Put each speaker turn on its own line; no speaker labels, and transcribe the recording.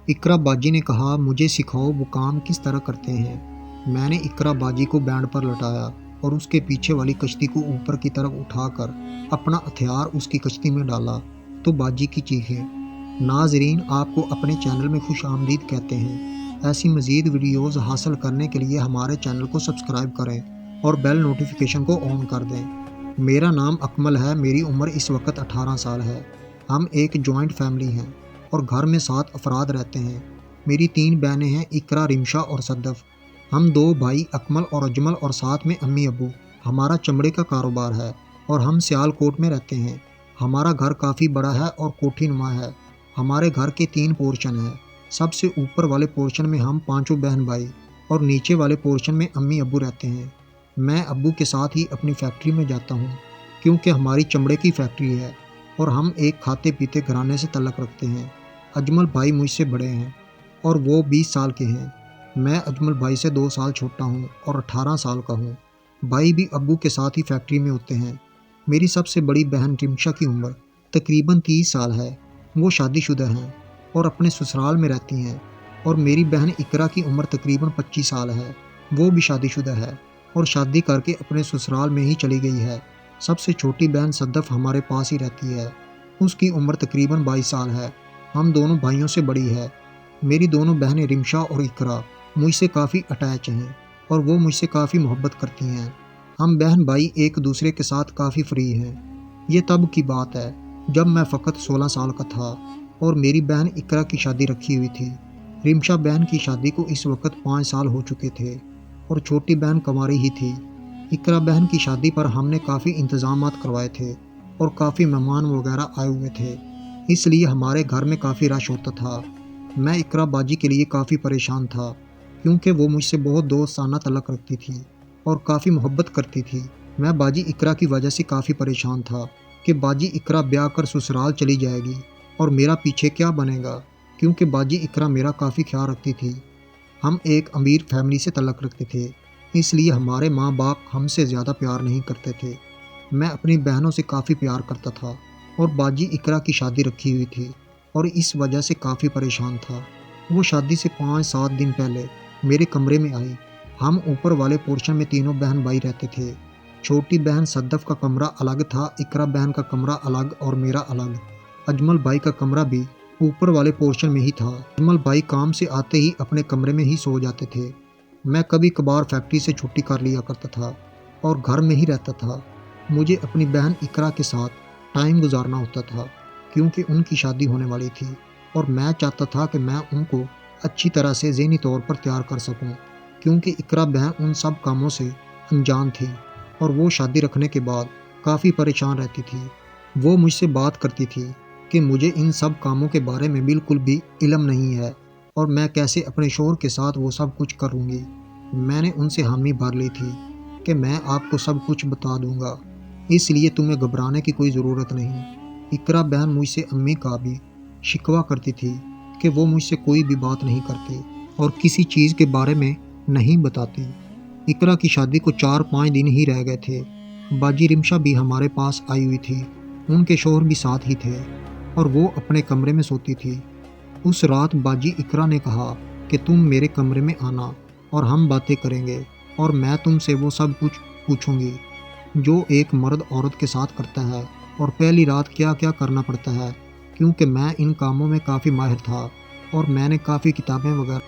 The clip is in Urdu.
اقرا باجی نے کہا، مجھے سکھاؤ وہ کام کس طرح کرتے ہیں۔ میں نے اقرا باجی کو بینڈ پر لٹایا اور اس کے پیچھے والی کشتی کو اوپر کی طرف اٹھا کر اپنا ہتھیار اس کی کشتی میں ڈالا تو باجی کی چیخیں۔ ناظرین، آپ کو اپنے چینل میں خوش آمدید کہتے ہیں۔ ایسی مزید ویڈیوز حاصل کرنے کے لیے ہمارے چینل کو سبسکرائب کریں اور بیل نوٹیفیکیشن کو آن کر دیں۔ میرا نام اکمل ہے، میری عمر اس وقت 18 سال ہے۔ ہم ایک جوائنٹ فیملی ہیں اور گھر میں 7 افراد رہتے ہیں۔ میری 3 بہنیں ہیں، اقرا، رمشا اور صدف۔ ہم 2 بھائی اکمل اور اجمل اور ساتھ میں امی ابو۔ ہمارا چمڑے کا کاروبار ہے اور ہم سیال کوٹ میں رہتے ہیں۔ ہمارا گھر کافی بڑا ہے اور کوٹھی نما ہے۔ ہمارے گھر کے 3 پورشن ہیں۔ سب سے اوپر والے پورشن میں ہم 5 بہن بھائی اور نیچے والے پورشن میں امی ابو رہتے ہیں۔ میں ابو کے ساتھ ہی اپنی فیکٹری میں جاتا ہوں کیونکہ ہماری چمڑے کی فیکٹری ہے اور ہم ایک کھاتے پیتے گھرانے سے تعلق رکھتے ہیں۔ اجمل بھائی مجھ سے بڑے ہیں اور وہ 20 سال کے ہیں۔ میں اجمل بھائی سے 2 سال چھوٹا ہوں اور 18 سال کا ہوں۔ بھائی بھی ابو کے ساتھ ہی فیکٹری میں ہوتے ہیں۔ میری سب سے بڑی بہن رمشا کی عمر تقریباً 30 سال ہے۔ وہ شادی شدہ ہیں اور اپنے سسرال میں رہتی ہیں، اور میری بہن اقرا کی عمر تقریباً 25 سال ہے۔ وہ بھی شادی شدہ ہے اور شادی کر کے اپنے سسرال میں ہی چلی گئی ہے۔ سب سے چھوٹی بہن صدف ہمارے پاس ہی رہتی ہے۔ اس کی عمر تقریباً 22 سال ہے۔ ہم دونوں بھائیوں سے بڑی ہے۔ میری دونوں بہنیں رمشا اور اقرا مجھ سے کافی اٹیچ ہیں اور وہ مجھ سے کافی محبت کرتی ہیں۔ ہم بہن بھائی ایک دوسرے کے ساتھ کافی فری ہیں۔ یہ تب کی بات ہے جب میں فقط 16 سال کا تھا اور میری بہن اقرا کی شادی رکھی ہوئی تھی۔ رمشا بہن کی شادی کو اس وقت 5 سال ہو چکے تھے اور چھوٹی بہن کنواری ہی تھی۔ اقرا بہن کی شادی پر ہم نے کافی انتظامات کروائے تھے اور کافی مہمان وغیرہ آئے ہوئے تھے، اس لیے ہمارے گھر میں کافی رش ہوتا تھا۔ میں اقرا باجی کے لیے کافی پریشان تھا کیونکہ وہ مجھ سے بہت دوستانہ تعلق رکھتی تھی اور کافی محبت کرتی تھی۔ میں باجی اقرا کی وجہ سے کافی پریشان تھا کہ باجی اقرا بیاہ کر سسرال چلی جائے گی اور میرا پیچھے کیا بنے گا، کیونکہ باجی اقرا میرا کافی خیال رکھتی تھی۔ ہم ایک امیر فیملی سے تعلق رکھتے تھے، اس لیے ہمارے ماں باپ ہم سے زیادہ پیار نہیں کرتے تھے۔ میں اپنی بہنوں سے کافی پیار کرتا تھا اور باجی اقرا کی شادی رکھی ہوئی تھی اور اس وجہ سے کافی پریشان تھا۔ وہ شادی سے 5-7 دن پہلے میرے کمرے میں آئی۔ ہم اوپر والے پورشن میں تینوں بہن بھائی رہتے تھے۔ چھوٹی بہن صدف کا کمرہ الگ تھا، اقرا بہن کا کمرہ الگ اور میرا الگ۔ اجمل بھائی کا کمرہ بھی اوپر والے پورشن میں ہی تھا۔ اجمل بھائی کام سے آتے ہی اپنے کمرے میں ہی سو جاتے تھے۔ میں کبھی کبھار فیکٹری سے چھٹی کر لیا کرتا تھا اور گھر میں ہی رہتا تھا۔ مجھے اپنی بہن اقرا کے ساتھ ٹائم گزارنا ہوتا تھا کیونکہ ان کی شادی ہونے والی تھی اور میں چاہتا تھا کہ میں ان کو اچھی طرح سے ذہنی طور پر تیار کر سکوں، کیونکہ اقرا بہن ان سب کاموں سے انجان تھی اور وہ شادی رکھنے کے بعد کافی پریشان رہتی تھی۔ وہ مجھ سے بات کرتی تھی کہ مجھے ان سب کاموں کے بارے میں بالکل بھی علم نہیں ہے اور میں کیسے اپنے شوہر کے ساتھ وہ سب کچھ کروں گی۔ میں نے ان سے حامی بھر لی تھی کہ میں آپ کو سب کچھ بتا دوں گا، اس لیے تمہیں گھبرانے کی کوئی ضرورت نہیں۔ اقرا بہن مجھ سے امی کا بھی شکوہ کرتی تھی کہ وہ مجھ سے کوئی بھی بات نہیں کرتی اور کسی چیز کے بارے میں نہیں بتاتی۔ اقرا کی شادی کو 4-5 دن ہی رہ گئے تھے۔ باجی رمشا بھی ہمارے پاس آئی ہوئی تھی، ان کے شوہر بھی ساتھ ہی تھے اور وہ اپنے کمرے میں سوتی تھی۔ اس رات باجی اقرا نے کہا کہ تم میرے کمرے میں آنا اور ہم باتیں کریں گے اور میں تم سے وہ سب کچھ پوچھوں گی جو ایک مرد عورت کے ساتھ کرتا ہے اور پہلی رات کیا کیا کرنا پڑتا ہے، کیونکہ میں ان کاموں میں کافی ماہر تھا اور میں نے کافی کتابیں وغیرہ